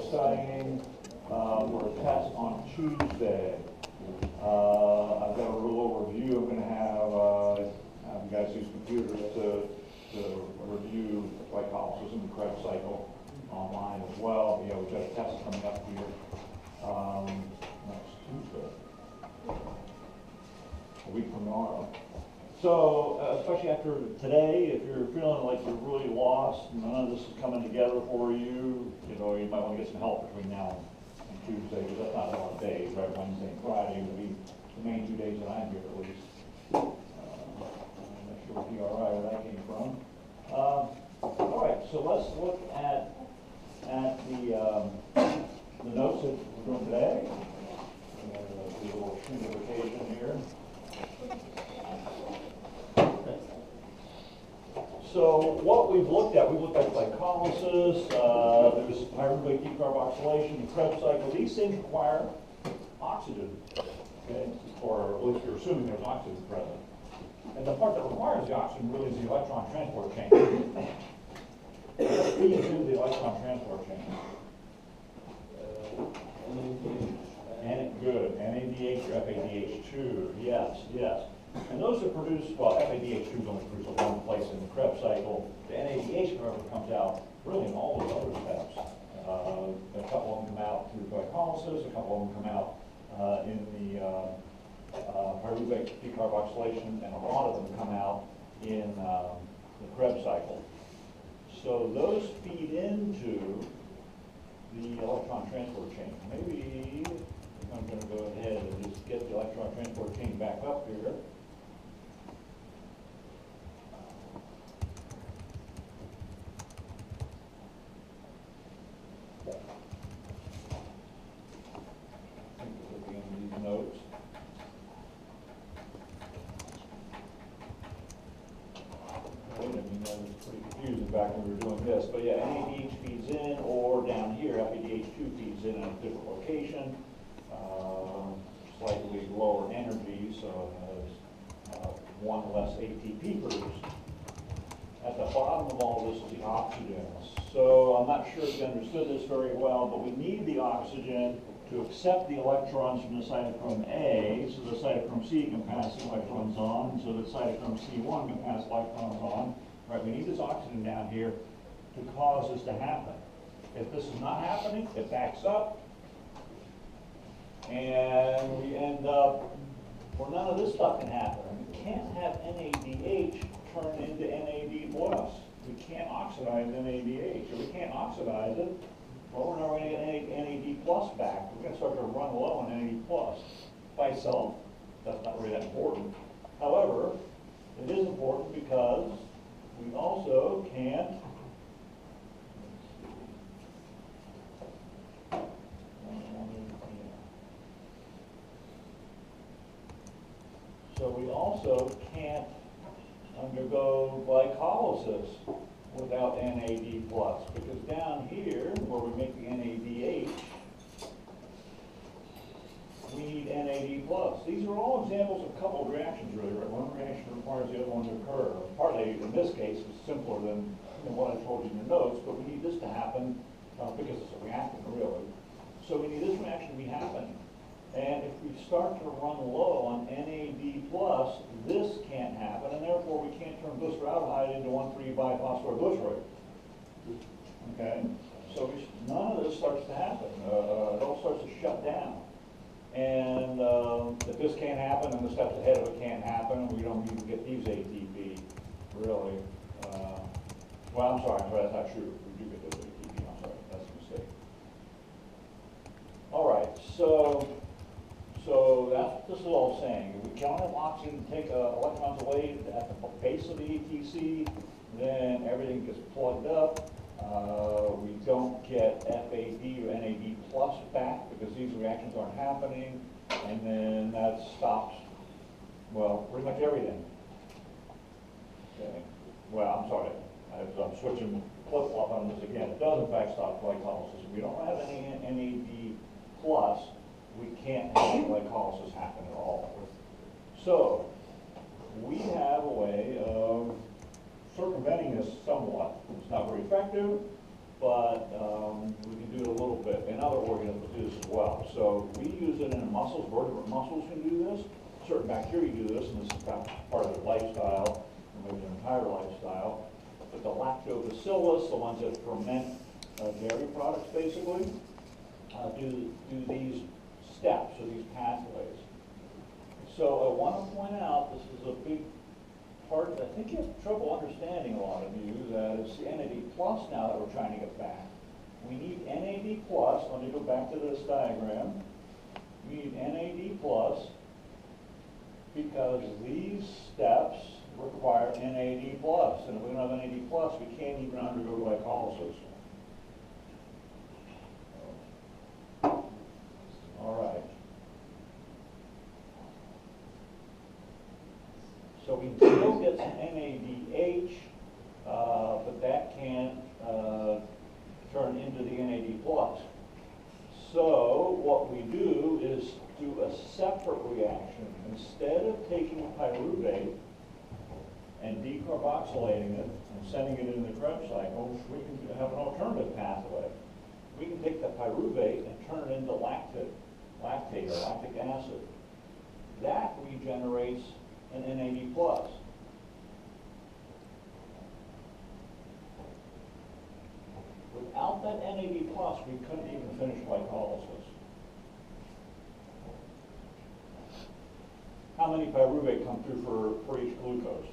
exciting for a test on Tuesday. I've got a little overview. I'm going to have you guys use computers to review glycolysis and the Krebs cycle online as well. Yeah, we've got a test coming up here next Tuesday, a week from tomorrow. So, especially after today, if you're feeling like you're really lost, none of this is coming together for you, you might want to get some help between now and Tuesday, because that's not a lot of days, right? Wednesday and Friday will be the main 2 days that I'm here at least. I'm not sure what PRI where that came from. All right, so let's look at the notes that we're doing today. Do a little simplification here. So what we've looked at glycolysis, there's pyruvate decarboxylation, the Krebs cycle. These things require oxygen, okay? Or at least you're assuming there's oxygen present. And the part that requires the oxygen really is the electron transport chain. Let's feed into the electron transport chain. Good, NADH or FADH2, yes. And those are produced, well, FADH2 is only produced at one place in the Krebs cycle. The NADH, however, comes out really in all those other steps. A couple of them come out through glycolysis, a couple of them come out in the pyruvate decarboxylation, and a lot of them come out in the Krebs cycle. So those feed into the electron transport chain. Maybe I'm going to go ahead and just get the electron transport chain back up here. Looking at these notes. That was pretty confusing back when we were doing this. But yeah, NADH feeds in, or down here, FADH2 feeds in at a different location. Slightly lower energy, so it has one less ATP produced. At the bottom of all this is the oxygen. So I'm not sure if you understood this very well, but we need the oxygen to accept the electrons from the cytochrome A, so the cytochrome C can pass the electrons on, so the cytochrome C1 can pass electrons on. Right, we need this oxygen down here to cause this to happen. If this is not happening, it backs up, and we end up where none of this stuff can happen. We can't have NADH turn into NAD+. We can't oxidize NADH. If we can't oxidize it, well, we're not going to get NAD+ back. We're going to start to run low on NAD+. By itself, that's not really that important. However, it is important because we also can't undergo glycolysis without NAD+, because down here, where we make the NADH, we need NAD+. These are all examples of coupled reactions, really, right? One reaction requires the other one to occur. Partly, in this case, it's simpler than what I told you in your notes, but we need this to happen because it's a reactant, really. So we need this reaction to be happening. And if we start to run low on NAD+, this can't happen, and therefore we can't turn glyceraldehyde into 1,3-biphosphoreglycerate. Okay? So none of this starts to happen. It all starts to shut down. And if this can't happen, then the steps ahead of it can't happen, and we don't even get these ATP, really. Well, I'm sorry, that's not true. We do get those ATP, I'm sorry, that's a mistake. All right, so that's what this is all saying. If we don't have oxygen to take electrons away at the base of the ATC, then everything gets plugged up. We don't get FAD or NAD+ back because these reactions aren't happening, and then that stops, well, pretty much everything. Okay. Well, I'm sorry, I'm switching flip-flop on this again. It does in fact stop glycolysis. If we don't have any NAD+, we can't have glycolysis happen at all. So we have a way of circumventing this somewhat. It's not very effective, but we can do it a little bit. other organisms do this as well. So we use it in mussels. Vertebrate mussels can do this. Certain bacteria do this, and this is part of their lifestyle, or maybe their entire lifestyle. But the lactobacillus, the ones that ferment dairy products, basically, do these steps or these pathways. So I want to point out, this is a big part, I think you have trouble understanding, a lot of you, that it's the NAD plus now that we're trying to get back. We need NAD plus, let me go back to this diagram. We need NAD plus because these steps require NAD plus, and if we don't have NAD plus, we can't even undergo glycolysis. All right. So we can still get some NADH, but that can't turn into the NAD plus. So what we do is do a separate reaction. Instead of taking pyruvate and decarboxylating it and sending it in the Krebs cycle, we can have an alternative pathway. We can take the pyruvate and turn it into lactate or lactic acid. That regenerates an NAD plus. Without that NAD plus, we couldn't even finish glycolysis. How many pyruvate come through for each glucose?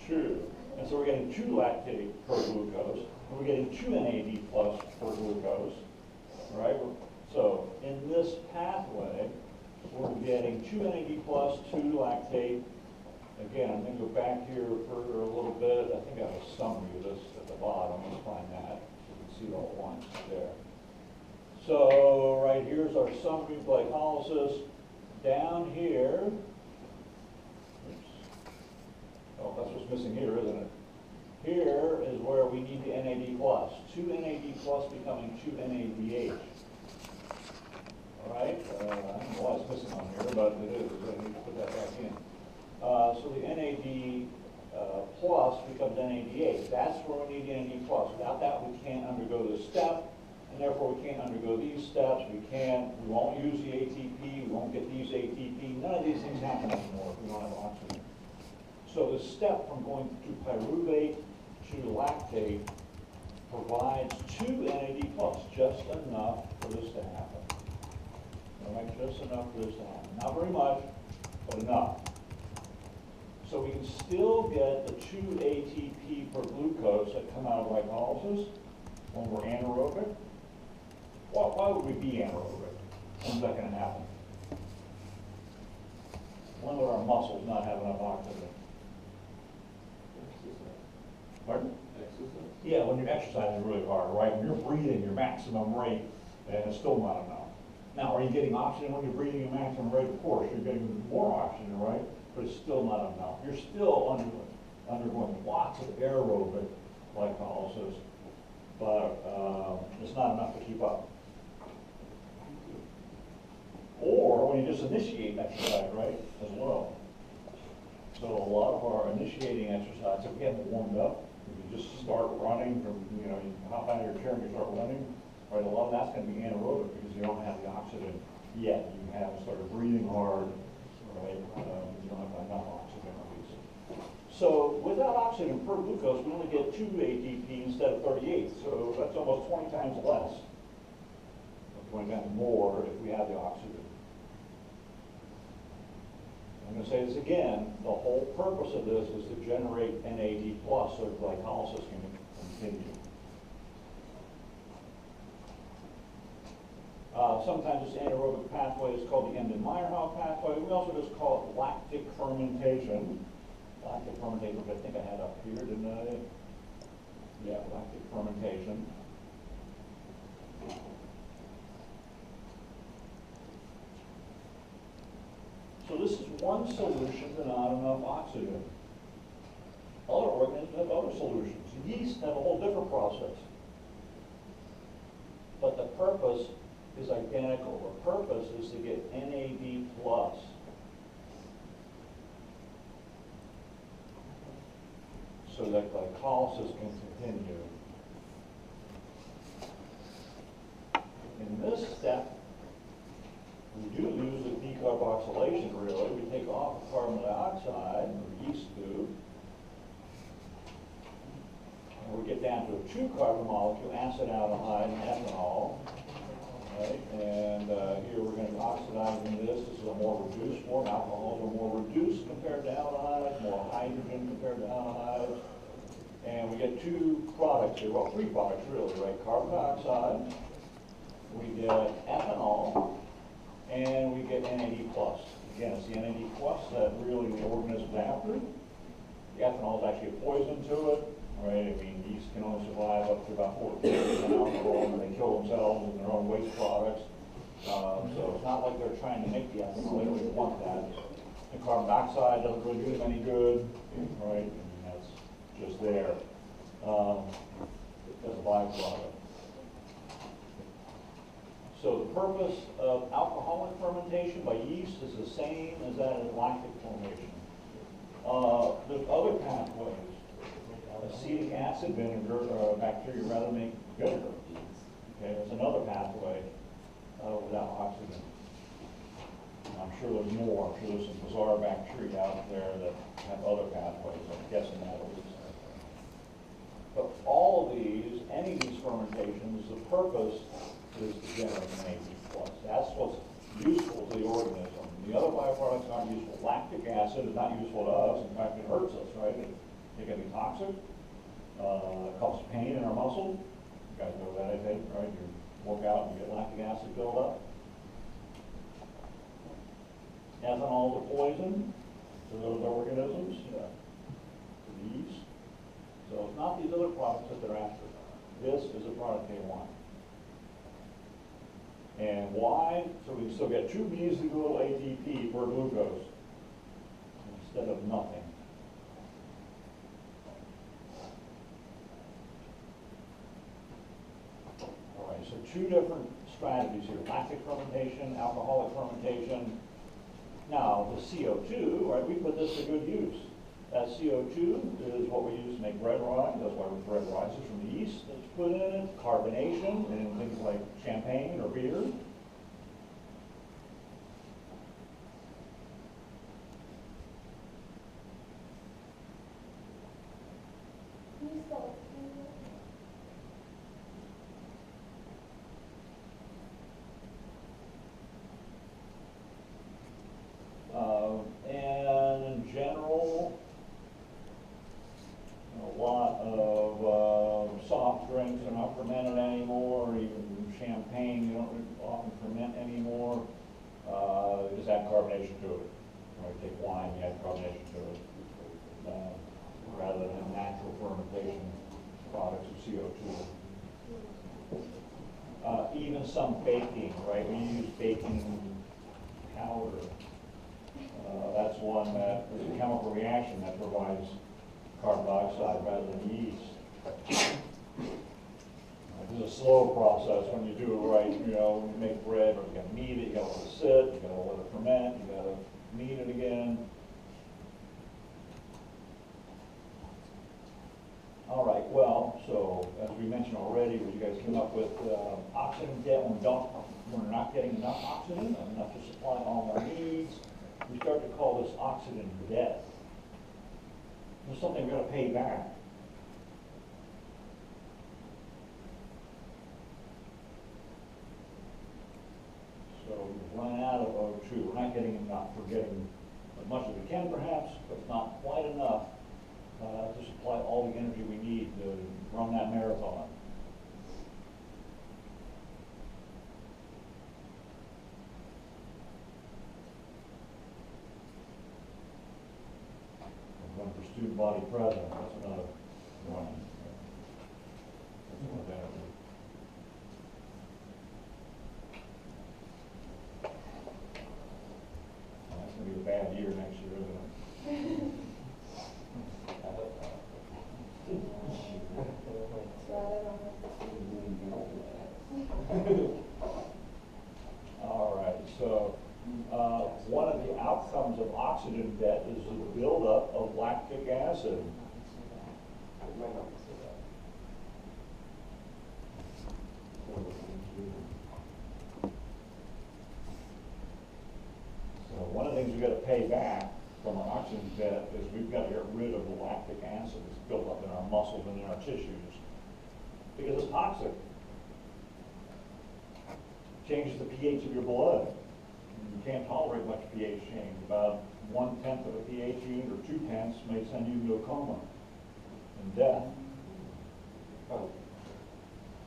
2. And so we're getting 2 lactate per glucose, and we're getting 2 NAD plus per glucose, right? So in this pathway, we're getting 2 NAD plus, 2 lactate. Again, I'm going to go back here further a little bit. I think I have a summary of this at the bottom. Let's find that so you can see it all at once there. So right here's our summary of glycolysis. Down here, oops. Oh, that's what's missing here, isn't it? Here is where we need the NAD plus. 2 NAD plus becoming 2 NADH. All right? I don't know why it's missing on here, but it is. I need to put that back in. So the NAD plus becomes NADH. That's where we need the NAD plus. Without that, we can't undergo this step, and therefore we can't undergo these steps. We won't use the ATP. We won't get these ATP. None of these things happen anymore if we don't have oxygen. So the step from going to pyruvate to lactate provides 2 NAD plus, just enough for this to happen. All right, just enough for this to happen. Not very much, but enough. So we can still get the 2 ATP per glucose that come out of glycolysis when we're anaerobic. Well, why would we be anaerobic? When's that going to happen? When would our muscles not have enough oxygen? Pardon? Exercise. Yeah, when you're exercising really hard, right? When you're breathing your maximum rate, and it's still not enough. Now, are you getting oxygen when you're breathing your maximum rate? Of course, you're getting more oxygen, right? But it's still not enough. You're still undergoing lots of aerobic glycolysis, but it's not enough to keep up. Or when you just initiate exercise, right, as well. So a lot of our initiating exercise, if we haven't warmed up, if you just start running from, you hop out of your chair and you start running, right, a lot of that's going to be anaerobic because you don't have the oxygen yet. You haven't started breathing hard, right? You don't have enough oxygen, obviously. So without oxygen per glucose, we only get 2 ATP instead of 38. So that's almost 20 times less, or 20 times more if we have the oxygen. I'm going to say this again. The whole purpose of this is to generate NAD plus so glycolysis can continue. Sometimes this anaerobic pathway is called the Embden-Meyerhoff pathway. We also just call it lactic fermentation. Lactic fermentation, which I think I had up here, didn't I? Yeah, lactic fermentation. So this is one solution to not enough oxygen. Other organisms have other solutions. Yeast have a whole different process. But the purpose is identical. The purpose is to get NAD plus. So that glycolysis can continue. we get down to a two-carbon molecule, acetaldehyde and ethanol. Right? And here we're going to be oxidizing this. This is a more reduced form. Alcohols are more reduced compared to aldehydes, more hydrogen compared to aldehydes. And we get two products here, well, three products really, right? Carbon dioxide, we get ethanol, and we get NAD+. Again, it's the NAD+ that really the organism's after. The ethanol is actually a poison to it, right? I mean, yeast can only survive up to about 14% alcohol, and they kill themselves in their own waste products. So it's not like they're trying to make the ethanol, they don't even want that. The carbon dioxide doesn't really do them any good, right? I mean, that's just there as a byproduct. So the purpose of alcoholic fermentation by yeast is the same as that of lactic formation. There's other pathways. Acetic acid vinegar, bacteria rather make vinegar. Okay, there's another pathway without oxygen. I'm sure there's more. I'm sure there's some bizarre bacteria out there that have other pathways. I'm guessing that at least. But all of these, any of these fermentations, the purpose is to generate NAD+. That's what's useful to the organism. The other byproducts aren't useful. Lactic acid is not useful to us. In fact, it hurts us, right? It can be toxic. It causes pain in our muscle. You guys know that, I think, right? You work out and you get lactic acid buildup. Ethanol is a poison to those organisms, to the yeast. So it's not these other products that they're after. This is a product they want. And why? So we still get 2 mesosyl ATP per glucose instead of nothing. All right, so 2 different strategies here: lactic fermentation, alcoholic fermentation. Now the CO2, right? We put this to good use. That CO2 is what we use to make bread rise. That's why bread rises from the yeast that's put in it. Carbonation in things like champagne or beer. And in general, a lot of soft drinks are not fermented anymore. Even champagne, you don't often ferment anymore. Just add carbonation to it. Right? Take wine, you add carbonation to it, rather than natural fermentation products of CO2. Even some baking, right? We use baking powder. That's one that is a chemical reaction that provides carbon dioxide rather than yeast. It's a slow process when you do it right. You know, when you make bread, or you got to knead it, you got to let it sit, you got to let it ferment, you got to knead it again. All right, well, so as we mentioned already, you guys came up with oxygen debt when we're not getting enough oxygen, enough to supply all our needs. We start to call this oxygen debt. There's something we're going to pay back. So we've run out of O2. We're not getting enough. We're getting as much as we can, perhaps, but not quite enough to supply all the energy we need to run that marathon. One for student body president. That's another one. That's one of that. That's going to be a bad year next year, isn't it? All right, so one of the outcomes of oxygen debt is the buildup of lactic acid. So one of the things we've got to pay back from our oxygen debt is we've got to get rid of the lactic acid that's built up in our muscles and in our tissues. because it's toxic. Changes the pH of your blood. You can't tolerate much pH change. About 1/10 of a pH unit or 2/10 may send you into a coma and death.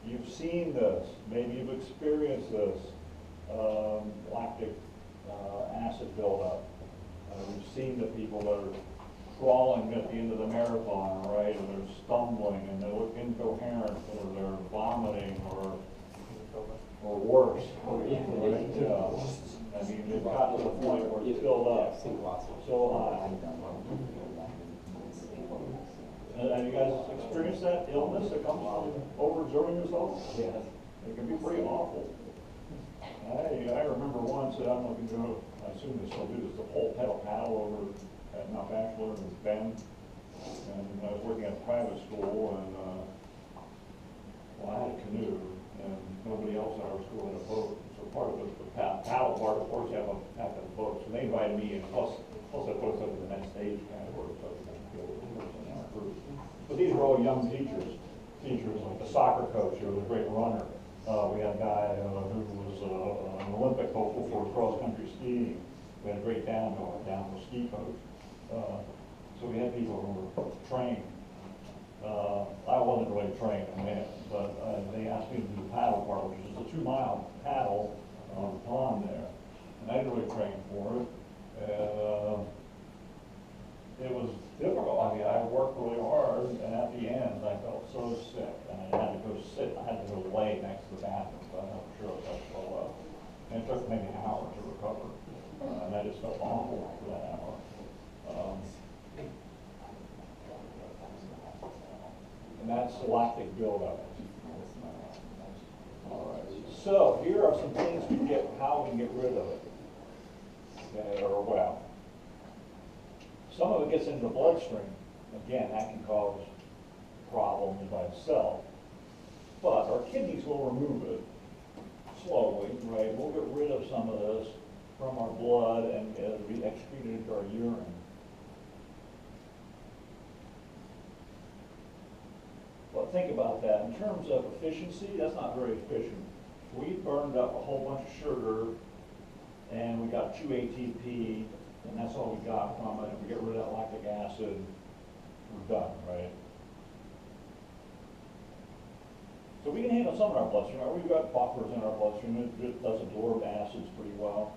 You've seen this, maybe you've experienced this, lactic acid buildup. We've seen the people that are crawling at the end of the marathon, right, and they're stumbling and they look incoherent, or they're vomiting, or worse. Right? I mean, they've got to the point where it's filled up so high. Have you guys experienced that illness that comes from overexerting yourself? Yes. It can be pretty awful. I remember once, I'm looking to, I assume they still do this, the whole pedal paddle over at Mount Bachelor in Bend. And I was working at a private school, and well, I had a canoe, and nobody else at our school had a boat. So part of the paddle part, of course, you have to have a boat. So they invited me, and plus I put us up in the next stage kind of work. So in our group. But these were all young teachers, like the soccer coach who was a great runner. We had a guy who was an Olympic hopeful for cross-country skiing. We had a great downhill ski coach. So we had people who were trained. I wasn't really trained in that, but they asked me to do the paddle part, which is a 2-mile paddle on the pond there. And I didn't really train for it. It was difficult. I mean, I worked really hard, and at the end, I felt so sick, and I had to go lay next to the bathroom, so I'm not sure if that's so well. And it took maybe an hour to recover, and I just felt awful for that hour. And that's lactic buildup. All right. So here are some things how we can get rid of it. Okay, or well. Some of it gets into the bloodstream. Again, that can cause problems by itself. But our kidneys will remove it slowly, right? We'll get rid of some of this from our blood, and it'll be excreted into our urine. But think about that. In terms of efficiency, that's not very efficient. We burned up a whole bunch of sugar, and we got 2 ATP, and that's all we got from it. If we get rid of that lactic acid, we're done, right? So we can handle some of our bloodstream. We've got buffers in our bloodstream. It does absorb acids pretty well,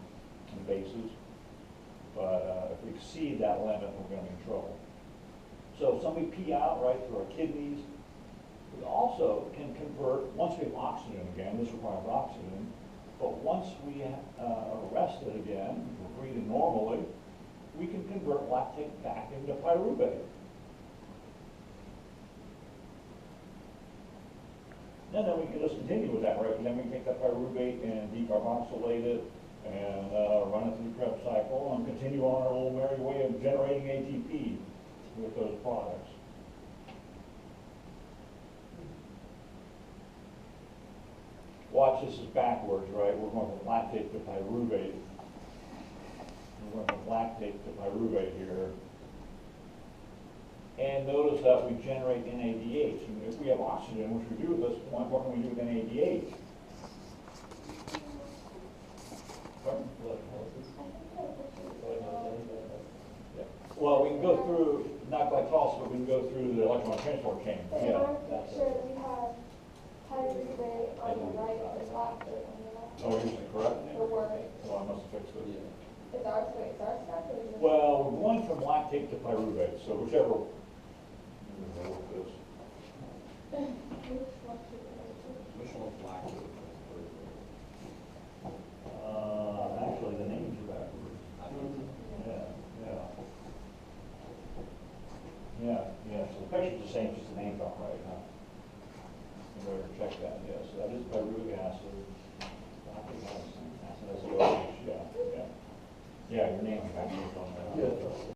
and bases. But if we exceed that limit, we're going to be in trouble. So if somebody pee out, right, through our kidneys, we also can convert, once we have oxygen again, this requires oxygen, but once we are rested again, we're breathing normally, we can convert lactate back into pyruvate. And then we can just continue with that, right? And then we can take that pyruvate and decarboxylate it and run it through the Krebs cycle and continue on our old merry way of generating ATP with those products. Watch, this is backwards, right? We're going from lactate to pyruvate. We're going from lactate to pyruvate here. And notice that we generate NADH. And if we have oxygen, which we do at this point, what can we do with NADH? Yeah. Well, we can go through, not glycolysis, but we can go through the electron transport chain. Yeah. Make sure we have pyruvate on the right and lactate on the left. Oh, is it correct? The word. Well, I must have fixed it. It's ours, wait, it's ours stuff or is it? Well, we're going from lactate to pyruvate, so whichever. Which one's lactate? Actually, the names are backwards. Yeah, so the picture's the same, just the names aren't right, huh? You better check that, yes, so that is pyruvic acid. Lactic acid, yeah. Yeah, your name's backwards on that. Yeah.